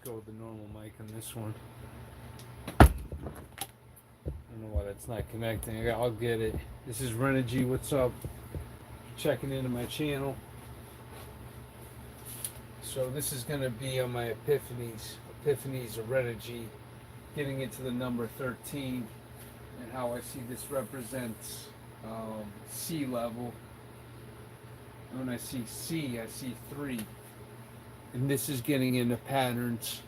go with the normal mic on this one. I don't know why that's not connecting. I'll get it. This is Renergy. What's up? Checking into my channel. So this is going to be on my Epiphanies of Renergy, getting into the number 13 and how I see this represents sea level. And when I see sea, I see 3. And this is getting into patterns,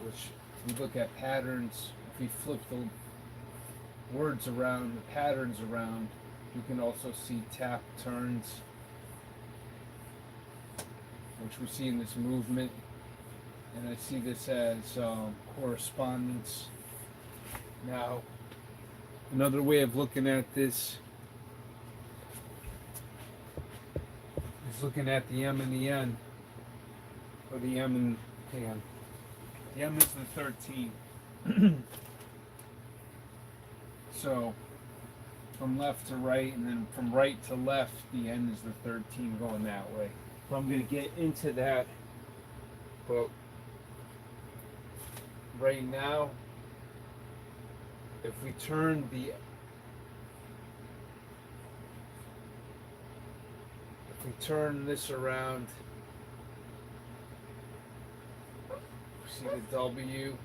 which we look at patterns. If we flip the words around, the patterns around, you can also see tap turns, which we see in this movement. And I see this as correspondence. Now, another way of looking at this is looking at the M and the N, or the M and, hang on, the M is the 13. So, from left to right, and then from right to left, the N is the 13 going that way. So I'm going to get into that, but right now, if we turn this around, see the W.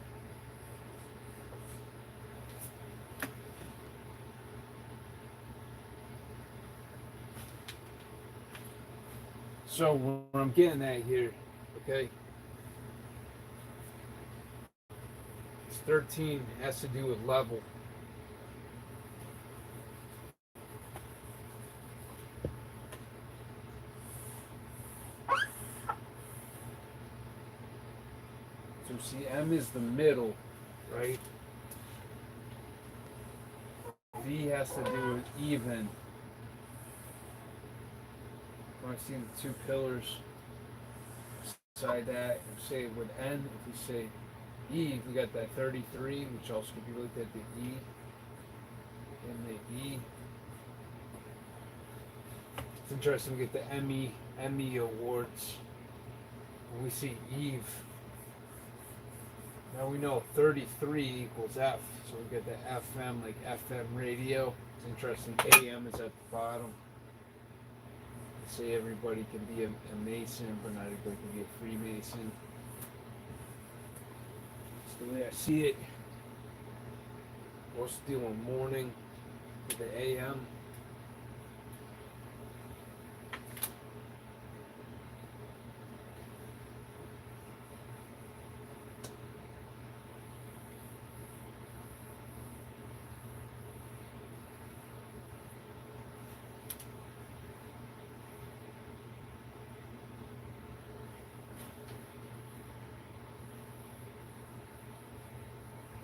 So what I'm getting at here, okay, this 13 has to do with level. So see, M is the middle, right? V has to do with even. When I see the 2 pillars beside that, and say with N, if we say E, we got that 33, which also could be looked at the E and the E. It's interesting to get the Emmy awards. When we see Eve, now we know 33 equals F, so we get the FM, like FM radio. It's interesting, AM is at the bottom. Say everybody can be a Mason, but not everybody can be a Freemason. It's the way I see it. We're still in morning with the AM.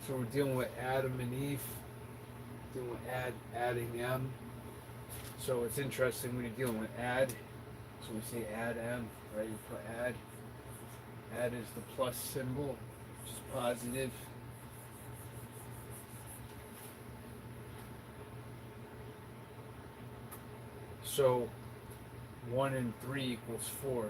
So we're dealing with Adam and Eve, dealing with adding M. So it's interesting when you're dealing with add. So we say add M, right? You put add. Add is the plus symbol, which is positive. So 1 and 3 equals 4.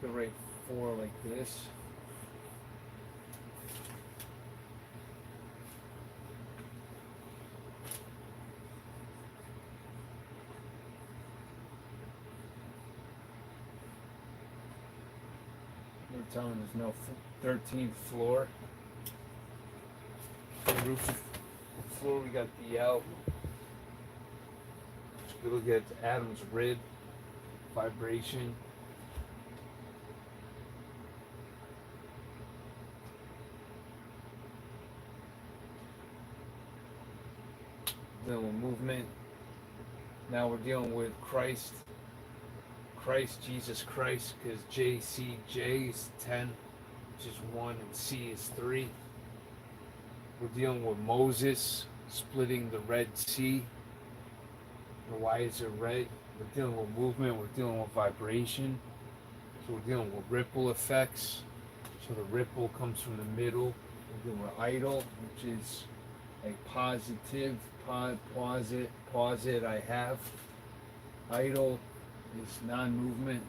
You can write 4 like this. We're telling there's no 13th floor. The roof floor, we got the L. We look at Adam's rib, vibration. Dealing with movement. Now we're dealing with Christ, Jesus Christ, because JCJ is 10, which is 1, and C is 3. We're dealing with Moses splitting the Red Sea. And why is it red? We're dealing with movement, we're dealing with vibration. So we're dealing with ripple effects. So the ripple comes from the middle. We're dealing with idle, which is a positive, posit I have. Idle is non-movement.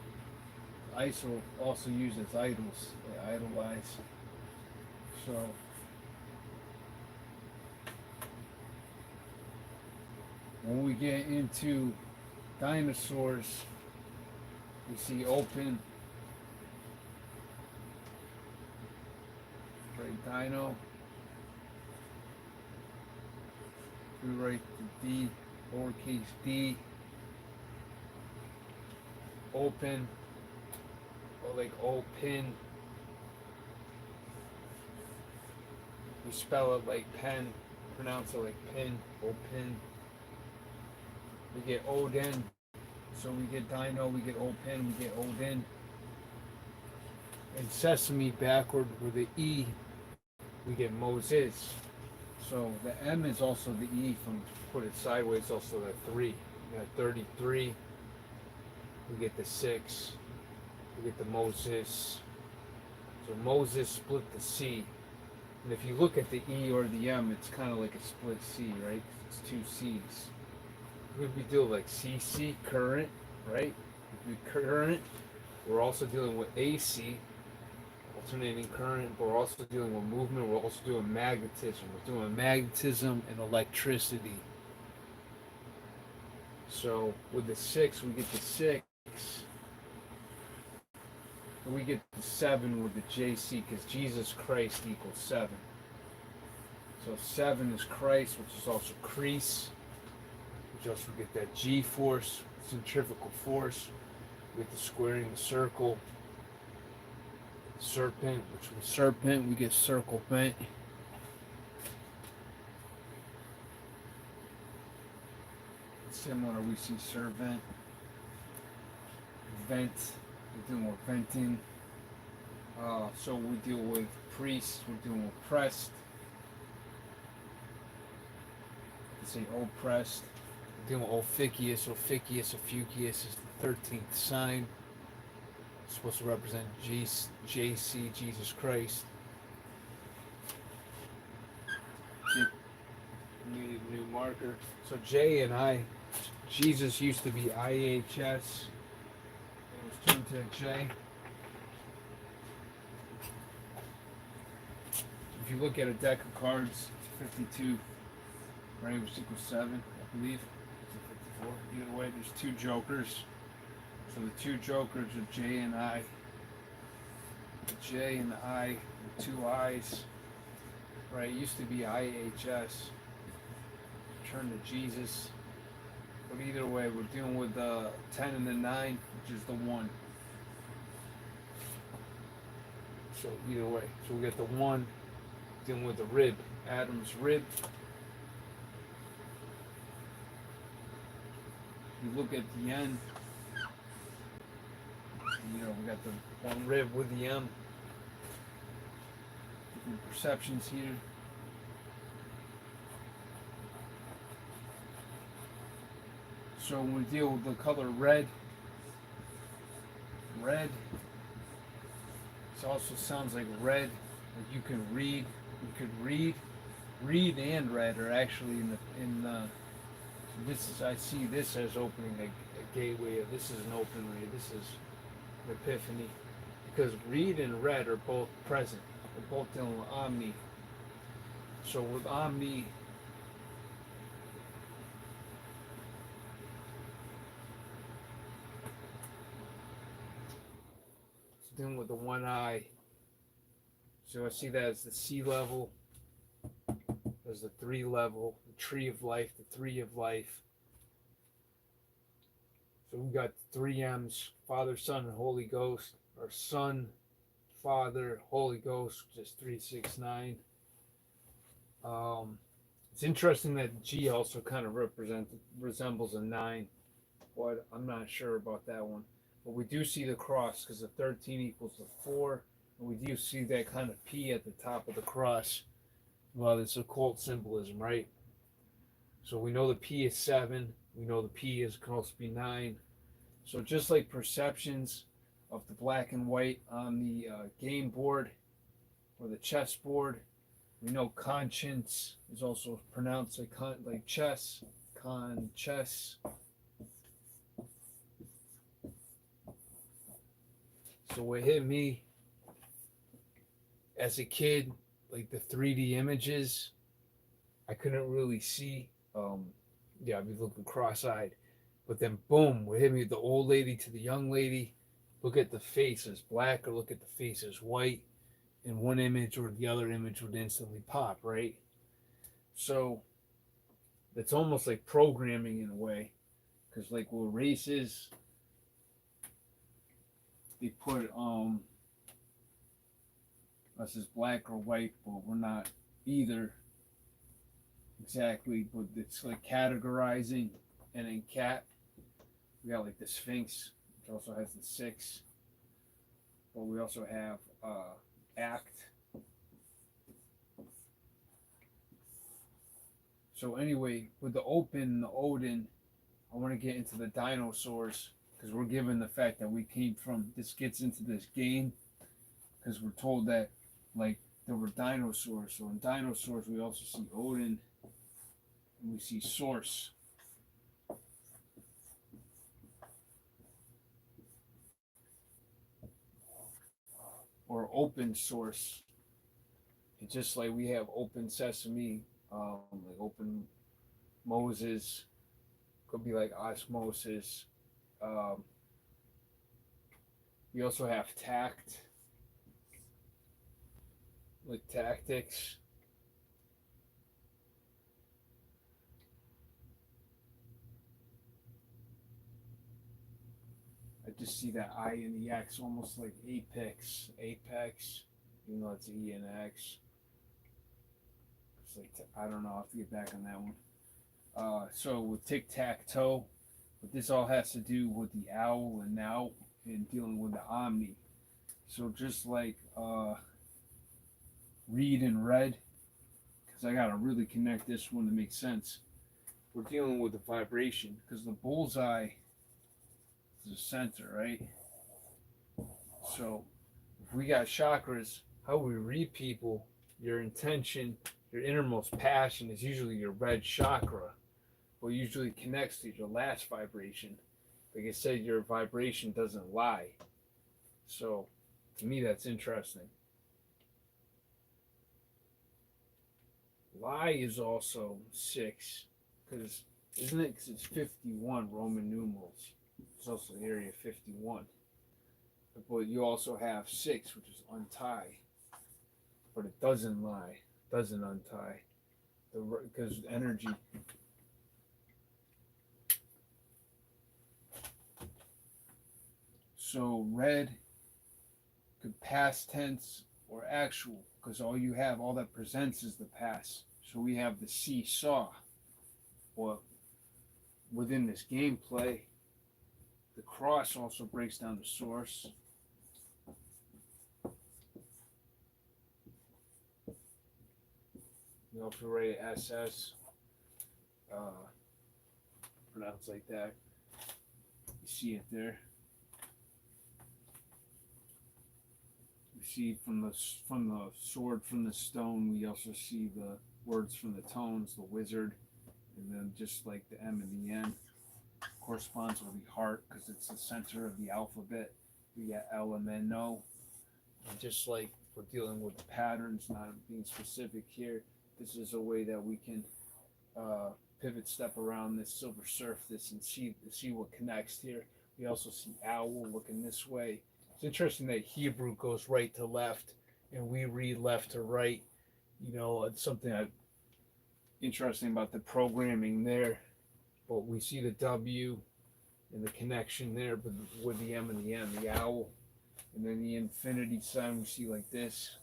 ISO also used as idols. They idolize. So when we get into dinosaurs, we see open, right, dino. We write the D, lowercase d, open, or like open. We spell it like pen, pronounce it like pin, open. We get Odin, so we get dino, we get open, we get Odin. And sesame backward with the E, we get Moses. So the M is also the E from put it sideways, also the 3. We got 33. We get the 6. We get the Moses. So Moses split the C. And if you look at the E or the M, it's kind of like a split C, right? It's 2 C's. We deal like CC, current, right? Current. We're also dealing with AC, alternating current, but we're also dealing with movement. We're also doing magnetism. We're doing magnetism and electricity. So with the 6, we get the 6. And we get the 7 with the JC because Jesus Christ equals 7. So 7 is Christ, which is also crease. We also get that G force, centrifugal force. We get the squaring the circle. Serpent, which was serpent, we get circle bent. Similar, we see servant. Vent, we're dealing with venting. So we deal with priest, we're dealing with pressed. Let's say oppressed. We're dealing with officious. Officious, Ophiuchus is the 13th sign. It's supposed to represent JC, Jesus Christ. Need a new marker. So J and I, Jesus used to be IHS. It was turned to a J. If you look at a deck of cards, it's 52, right, which equals 7, I believe. It's 54. Either way, there's 2 jokers. So the 2 jokers are J and I. The J and the I, the 2 I's. Right, it used to be IHS. Turn to Jesus. But either way, we're dealing with the 10 and the 9, which is the 1. So either way. So we get the 1 dealing with the rib. Adam's rib. You look at the end. You know, we got the 1 rib with the M. Different perceptions here. So when we deal with the color red, it also sounds like red. Like you can read. You could read and red are actually this is, I see this as opening a gateway. This is an open way. This is an epiphany, because read and red are both present. They're both dealing with omni. So with omni, it's dealing with the 1 eye. So I see that as the C level, as the 3 level, the tree of life, the 3 of life. So we got 3 M's, Father, Son, and Holy Ghost, or Son, Father, Holy Ghost, which is 369. It's interesting that G also kind of resembles a 9, but I'm not sure about that one. But we do see the cross, because the 13 equals the 4, and we do see that kind of P at the top of the cross. Well, it's occult symbolism, right? So we know the P is 7. We know the P can also be 9. So just like perceptions of the black and white on the game board or the chess board, we know conscience is also pronounced like chess. Chess. So what hit me as a kid, like the 3D images, I couldn't really see. Yeah, I'd be looking cross-eyed. But then, boom, what hit me, the old lady to the young lady. Look at the face as black or look at the face as white. In one image or the other image would instantly pop, right? So it's almost like programming in a way. Because, like, with races, they put us as black or white, but we're not either exactly. But it's like categorizing. And in cat, we got like the Sphinx, which also has the six. But we also have act. So anyway, with the open, the Odin, I want to get into the dinosaurs because we're given the fact that we came from. This gets into this game because we're told that like there were dinosaurs. So in dinosaurs, we also see Odin and we see Source. Or open source. It's just like we have open sesame, like open Moses, could be like osmosis. Um, we also have tact, like tactics. I just see that I and the X almost like apex, even though it's E and X. It's like I don't know. I'll have to get back on that one. So with tic tac toe, but this all has to do with the owl and now and dealing with the omni. So just like read and red, because I gotta really connect this one to make sense. We're dealing with the vibration because the bullseye is the center, right? So if we got chakras, how we read people, your intention, your innermost passion is usually your red chakra, what usually connects to your last vibration. Like I said, your vibration doesn't lie. So to me, that's interesting. Lie is also six, because isn't it? Because it's 51 Roman numerals. It's also area 51. But you also have six, which is untie, but it doesn't lie, doesn't untie, because energy. So red could past tense or actual, because all you have, all that presents is the past. So we have the seesaw. Well, within this gameplay, the cross also breaks down the source. You know, if you write SS, pronounced like that, you see it there. You see from the sword from the stone. We also see the words from the tones, the wizard, and then just like the M and the N corresponds with the heart because it's the center of the alphabet. We got L and then no, and just like we're dealing with the patterns, not being specific here. This is a way that we can pivot step around this silver surface and see what connects here. We also see owl looking this way. It's interesting that Hebrew goes right to left and we read left to right. You know, it's something interesting about the programming there. But we see the W and the connection there with the M and the N, the owl. And then the infinity sign we see like this.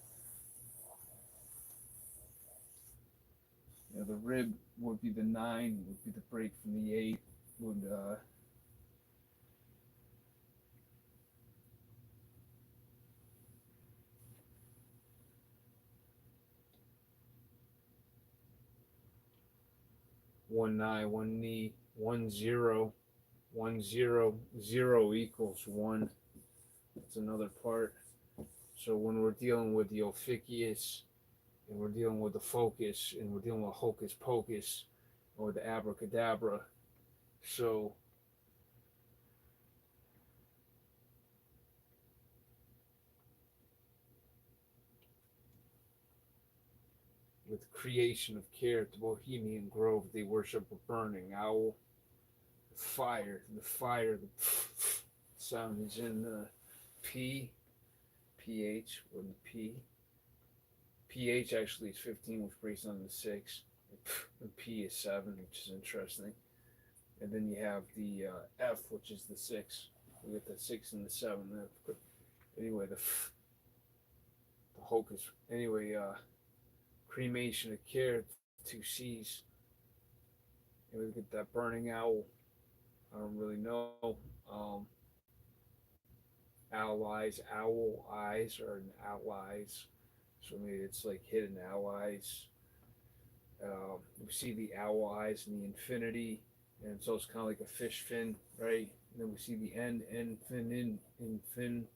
You know, the rib would be the 9, would be the break from the 8, would 1 9, 1 knee, 1 0, 1 0, 0 equals 1. That's another part. So when we're dealing with the Ophiuchus and we're dealing with the focus and we're dealing with hocus pocus or the abracadabra, so with creation of care at the Bohemian Grove, they worship a burning owl. The fire, the sound is in the P, PH, or the P. PH actually is 15, which breaks down to 6. The P is 7, which is interesting. And then you have the F, which is the 6. We get the 6 and the 7. Anyway, the hocus. Anyway, cremation of care, 2 C's. And we get that burning owl. I don't really know. Owl eyes, or an allies. So maybe it's like hidden allies. We see the owl eyes in the infinity, and so it's kind of like a fish fin, right? And then we see the N fin in fin,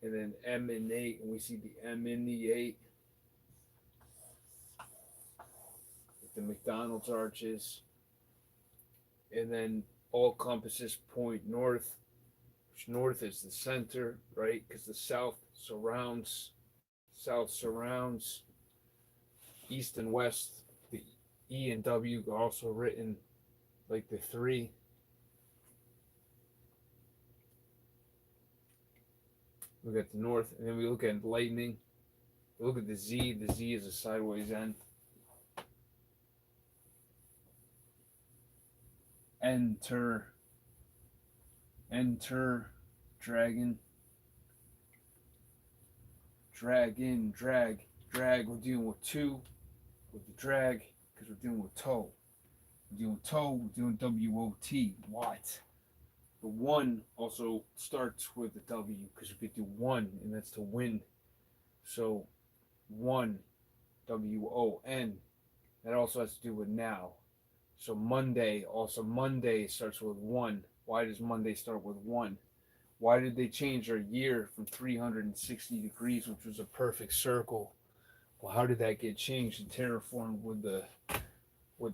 and then M in 8, and we see the M in the 8. The McDonald's arches, and then all compasses point north, which north is the center, right? Because the south surrounds east and west. The E and W are also written like the 3. We got the north, and then we look at lightning. We look at the Z. The Z is a sideways N. Enter, dragon, drag. We're dealing with 2 with the drag because we're dealing with toe. We're dealing with toe. We're doing WOT. What? The 1 also starts with the W because we could do 1, and that's to win. So 1, WON. That also has to do with now. So Monday starts with 1. Why does Monday start with 1? Why did they change our year from 360 degrees, which was a perfect circle? Well, how did that get changed and terraformed with the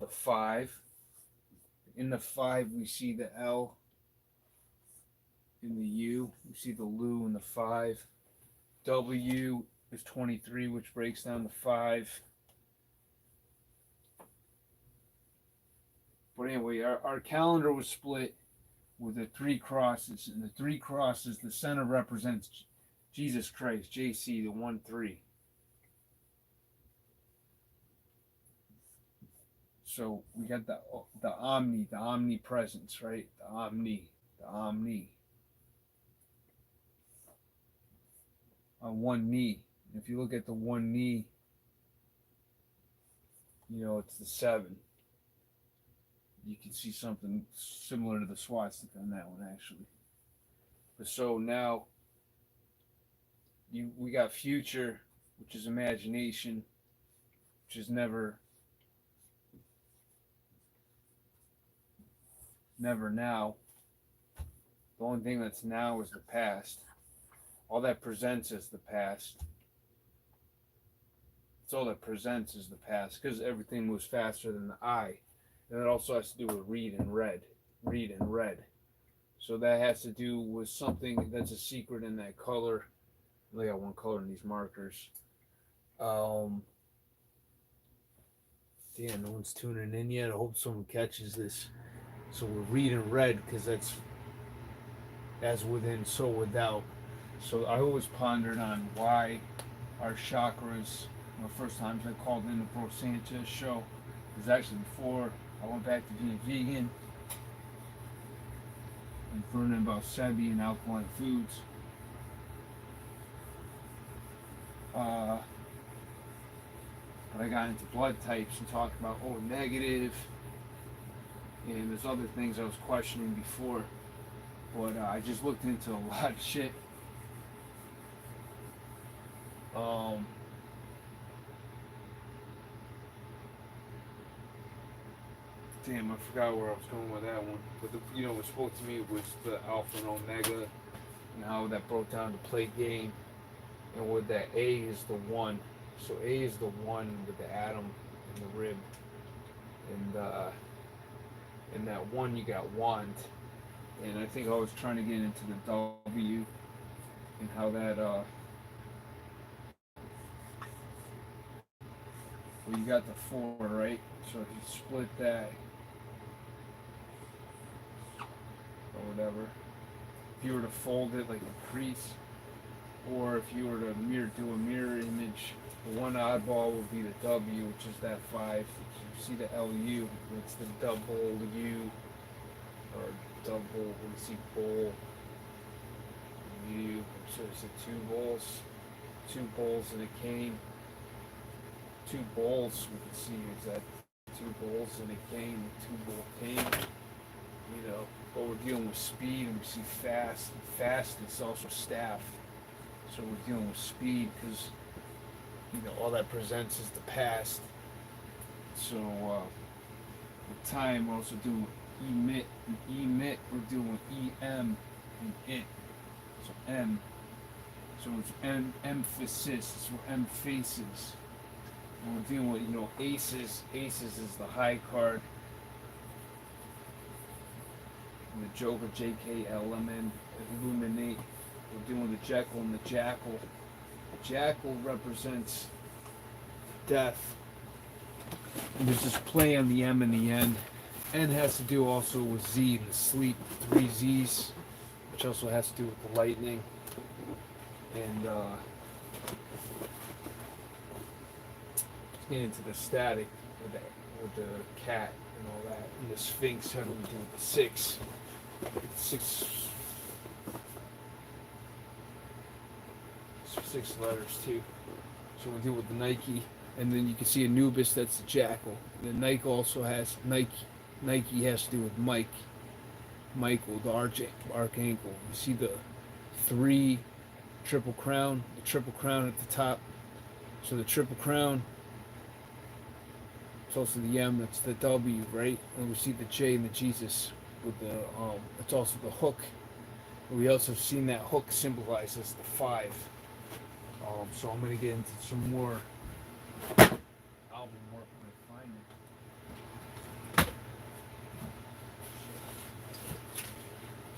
5? In the 5, we see the L. In the U, we see the Lu in the 5. W is 23, which breaks down to 5. But anyway, our calendar was split with the 3 crosses, and the 3 crosses, the center represents Jesus Christ, JC, the 1-3. So we got the omnipresence, right? The omni. On one knee. And if you look at the one knee, it's the 7. You can see something similar to the swastika on that one, actually. But so now we got future, which is imagination, which is never now. The only thing that's now is the past. All that presents is the past. It's all that presents is the past, because everything moves faster than the eye. And it also has to do with read and red. So that has to do with something that's a secret in that color. I got one color in these markers. Damn, no one's tuning in yet. I hope someone catches this. So we're reading red because that's as within, so without. So I always pondered on why our chakras. The first times I called in the Bro Sanchez show, it was actually before I went back to being vegan and learning about Sebi and alkaline foods. But I got into blood types and talked about O negative, and there's other things I was questioning before. But I just looked into a lot of shit. Damn, I forgot where I was going with that one. But what spoke to me was the Alpha and Omega, and how that broke down the play game, and with that A is the 1. So A is the 1 with the atom and the rib, and in that 1 you got wand, and I think I was trying to get into the W and how that Well, you got the 4, right? So if you split that, or whatever, if you were to fold it like a crease, or if you were to do a mirror image, the one oddball would be the W, which is that 5. You see the LU, it's the double U, or double, we see bowl, U, so it's the 2 bowls and a cane. 2 bowls, we can see is that 2 bowls and a cane, 2-bowl cane. You know, but we're dealing with speed, and we see fast. Fast is also staff. So we're dealing with speed because, you know, all that presents is the past. So with time, we're also doing emit. And emit, we're doing EM and it. So M. So it's emphasis. It's where M faces. And we're dealing with, you know, aces. Aces is the high card. And the Joker, JKLMN, illuminate. We're doing the Jekyll and the Jackal. The Jackal represents death. And there's this play on the M and the N. N has to do also with Z, the sleep, 3 Z's, which also has to do with the lightning. And let's get into the static with the cat and all that. And the Sphinx having to do with the 6. 6 letters too. So we deal with the Nike, and then you can see Anubis. That's the Jackal. And then Nike also has Nike. Nike has to do with Mike. Michael, the archangel. You see the 3 triple crown. The triple crown at the top. So the triple crown. It's also the M. That's the W, right? And we see the J and the Jesus with the. It's also the hook. We also have seen that hook symbolized as the 5. So I'm going to get into some more album work when I find it.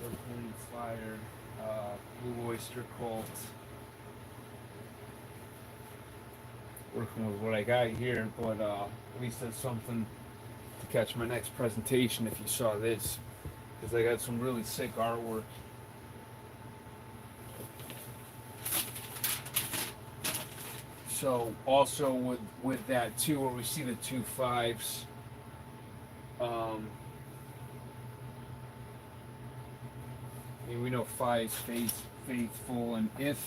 Earthly Fire, Blue Oyster Cult. Working with what I got here, but at least that's something to catch my next presentation if you saw this. Because I got some really sick artwork. So also with that too, where we see the 2 5s, I mean, we know 5 is faithful, and if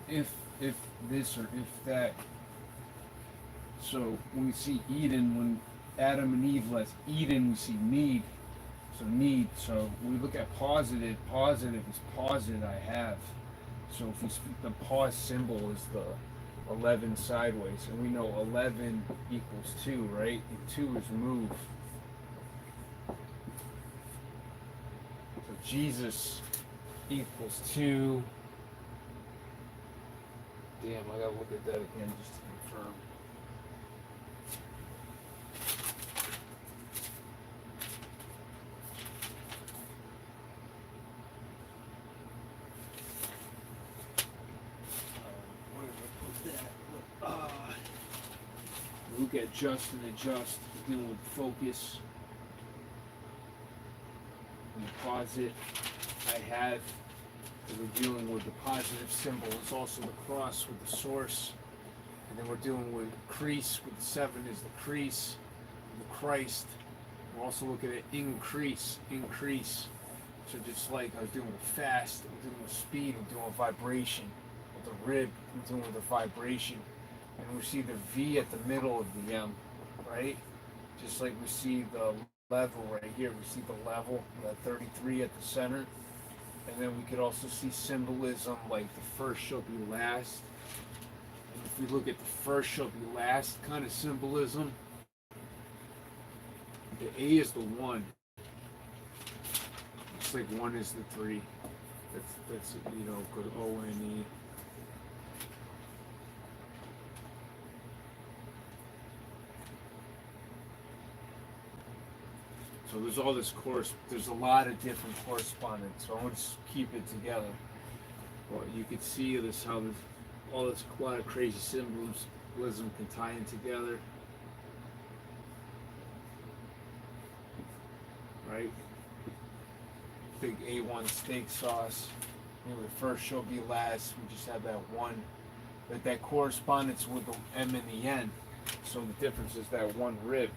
this or if that. So when we see Eden, when Adam and Eve left Eden, we see need. So need. So when we look at positive, positive is positive I have. So if we speak, the pause symbol is the 11 sideways, and we know 11 equals 2, right? And 2 is move. So Jesus equals 2. Damn, I gotta look at that again just to confirm. Look at just and adjust, dealing with focus. When you pause it, I have, we're dealing with the positive symbol. It's also the cross with the source. And then we're dealing with crease, with the 7 is the crease, the Christ. We're also looking at increase. So just like I was doing with fast, I'm doing with speed, I'm doing with vibration. With the rib, I'm doing with the vibration. And we see the V at the middle of the M, right? Just like we see the level right here. We see the level, that 33 at the center. And then we could also see symbolism like the first shall be last. And if we look at the first shall be last kind of symbolism, the A is the 1. It's like 1 is the 3. That's you know, good O-N-E. So there's all this there's a lot of different correspondence. So I'm going to keep it together. Well, you could see this, how all this, a lot of crazy symbolism can tie in together. right? Big A1 steak sauce. You know, the first show be last. We just have that one, but that correspondence with the M and the N. So the difference is that one rib.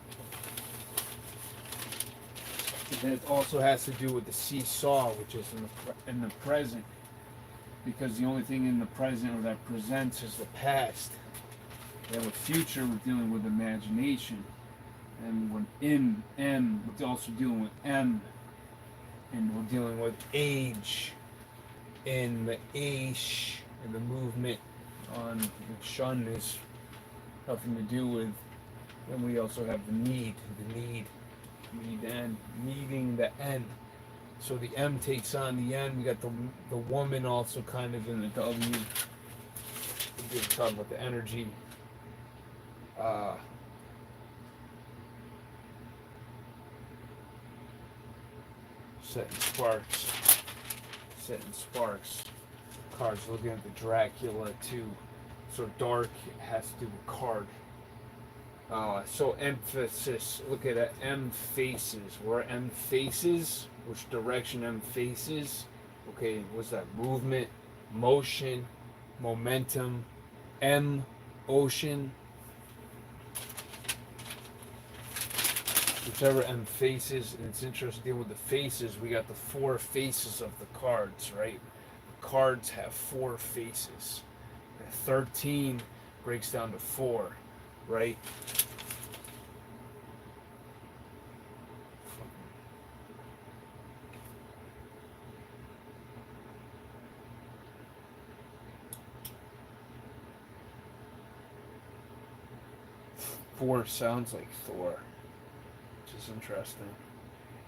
And it also has to do with the seesaw, which is in the present, because the only thing in the present or that presents is the past. And with future, we're dealing with imagination, and when in M, we're also dealing with M, and we're dealing with age, and the age and the movement on the shun is nothing to do with. And we also have the need and needing the N. So the M takes on the N. We got the woman also kind of in the W. We're talking about the energy. Setting sparks. Cards looking at the Dracula too. So dark has to do with card. So emphasis, look at it, M faces. Where M faces, which direction M faces. Okay, what's that? Movement, motion, momentum, M, ocean. Whichever M faces, and it's interesting with the faces, we got the four faces of the cards, right? The cards have four faces. And 13 breaks down to 4, right? Four sounds like Thor, which is interesting.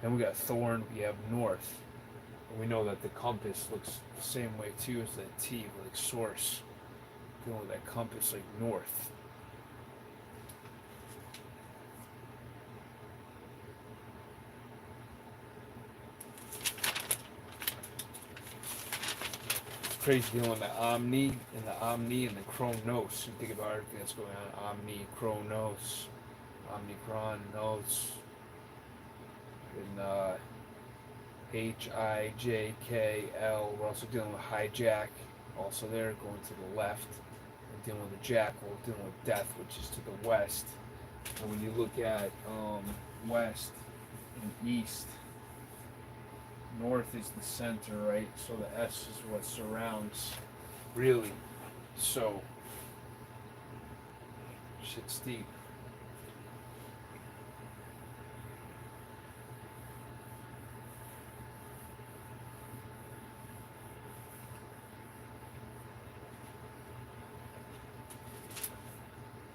Then we got Thorn, we have North. And we know that the compass looks the same way too as that T, like source. Dealing with that compass like north. Crazy dealing with the Omni and the Chronos. You think about everything that's going on. Omni, Chronos, Omnicron, Nos, and HIJKL. We're also dealing with hijack. Also there, going to the left. We're dealing with the jackal, dealing with death, which is to the west. And when you look at west and east, north is the center, right? So the S is what surrounds, really. So, shit's deep.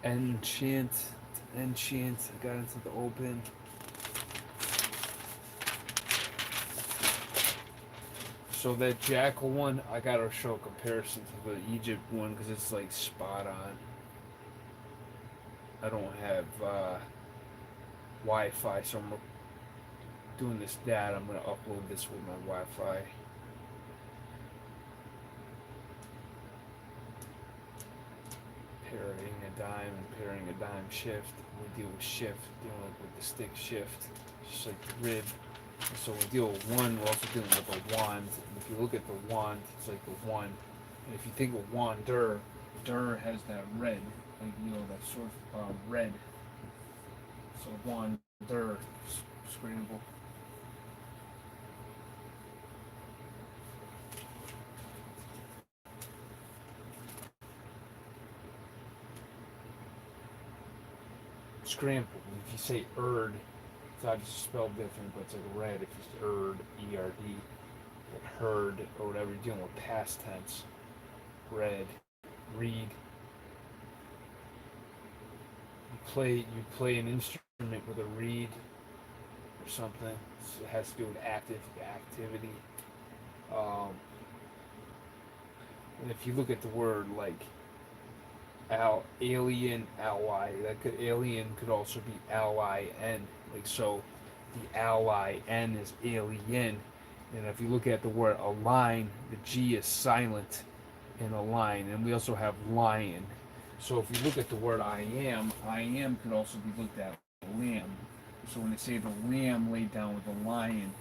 Enchant, I got into the open. So that jackal one, I gotta show a comparison to the Egypt one because it's like spot on. I don't have Wi-Fi, so I'm doing this data. I'm gonna upload this with my Wi-Fi. Pairing a dime shift. We deal with shift, dealing with the stick shift, just like the rib. So we deal with one, we're also dealing with a wand. And if you look at the wand, it's like the one. And if you think of wander, der has that red, like, you know, that sort of red. So wander, scramble. Scramble. If you say erd, it's obviously spelled different, but it's like red. If it's erd, E-R-D, like heard, or whatever, you're dealing with past tense. Read, read. You play an instrument with a reed or something. So it has to do with activity. And if you look at the word like alien, ally, alien could also be L-I-N. Like, so the L-I-N is alien. And if you look at the word align, the G is silent in align. And we also have lion. So if you look at the word I am could also be looked at lamb. So when they say the lamb laid down with the lion,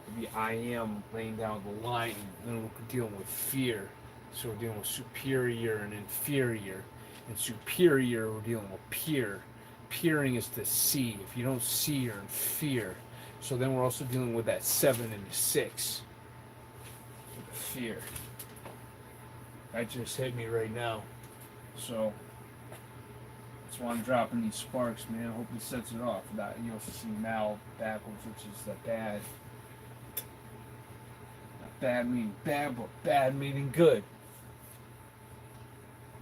it'd be I am laying down with the lion. And then we're dealing with fear. So we're dealing with superior and inferior. And superior, we're dealing with peer. Peering is to see. If you don't see, you're in fear. So then we're also dealing with that 7 and 6. With the fear. That just hit me right now. So that's why I'm dropping these sparks, man. I hope it sets it off. That you also see mal backwards, which is the bad. Not bad meaning bad, but bad meaning good.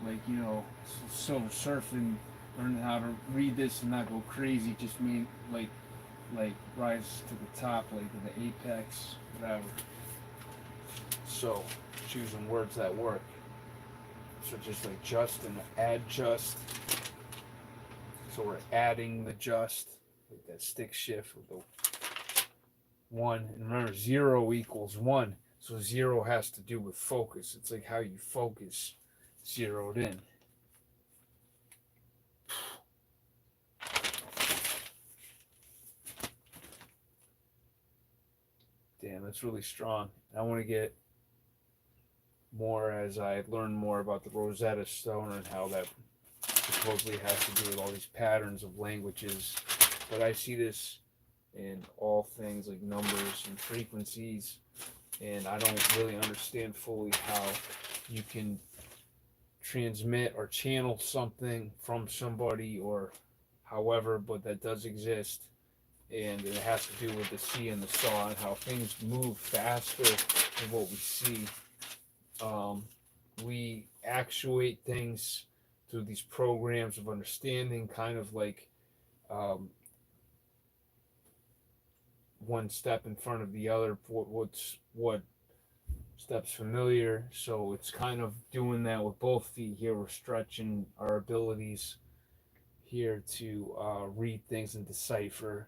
Like, you know, Silver Surfing, learning how to read this and not go crazy, just mean like rise to the top, like to the apex, whatever. So choosing words that work. So just like just and add just. So we're adding the just, like that stick shift with the 1. And remember, 0 equals 1. So 0 has to do with focus. It's like how you focus, zeroed in. Damn, that's really strong. I want to get more as I learn more about the Rosetta Stone and how that supposedly has to do with all these patterns of languages. But I see this in all things like numbers and frequencies, and I don't really understand fully how you can transmit or channel something from somebody or however, but that does exist. And it has to do with the see and the saw and how things move faster than what we see. We actuate things through these programs of understanding, kind of like one step in front of the other. What steps familiar? So it's kind of doing that with both feet here. We're stretching our abilities here to read things and decipher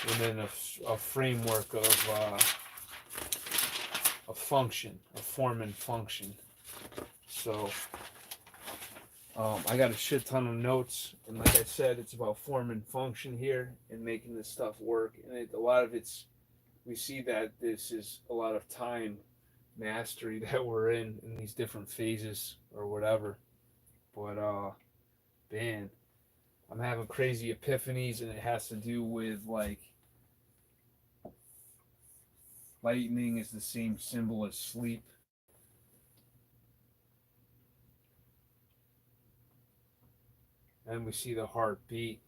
within a framework of a function, a form and function. So I got a shit ton of notes, and like I said, it's about form and function here and making this stuff work. And a lot of it's, we see that this is a lot of time mastery that we're in these different phases or whatever. But man, I'm having crazy epiphanies, and it has to do with like lightning is the same symbol as sleep. And we see the heartbeat.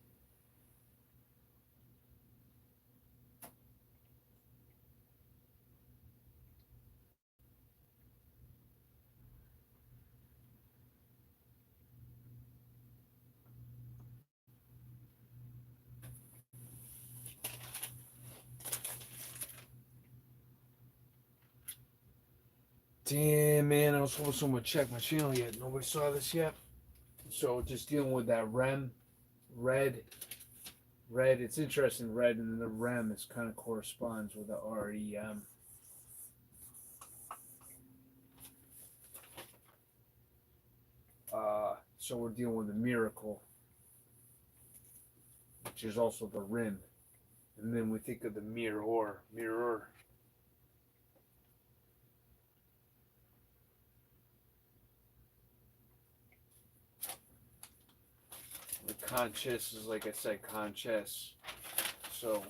Damn, man, I was hoping someone would check my channel yet. Nobody saw this yet. So just dealing with that REM, red. It's interesting, red, and then the REM is kind of corresponds with the REM. So we're dealing with a miracle, which is also the rim. And then we think of the mirror. The conscious is, like I said, conscious. So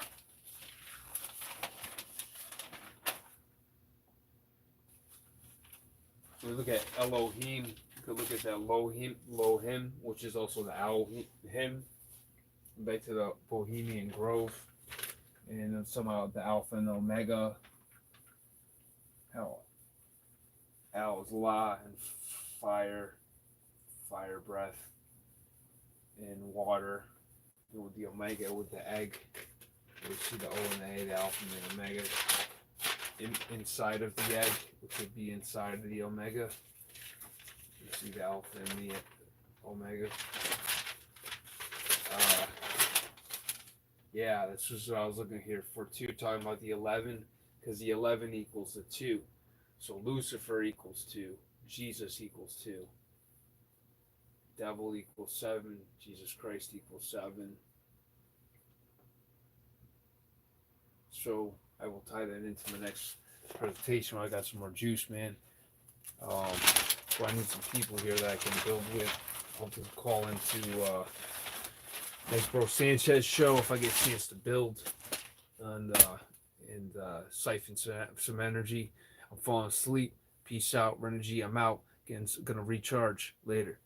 we look at Elohim. You could look at that Lohim, which is also the Elohim. Back to the Bohemian Grove, and then somehow the Alpha and Omega. Hell, Al is La and fire breath, and water. With the Omega with the egg. You see the O and the A, the Alpha and the Omega inside of the egg, which would be inside of the Omega. You see the Alpha and the Omega. Yeah, this was what I was looking here for too, talking about the 11, because the 11 equals the 2. So Lucifer equals 2. Jesus equals 2. devil equals 7, Jesus Christ equals 7. So I will tie that into the next presentation when I got some more juice, man. So I need some people here that I can build with. Hopefully call into next Bro Sanchez show if I get a chance to build and siphon some energy. I'm falling asleep. Peace out, Renergy. I'm out. Again, gonna recharge later.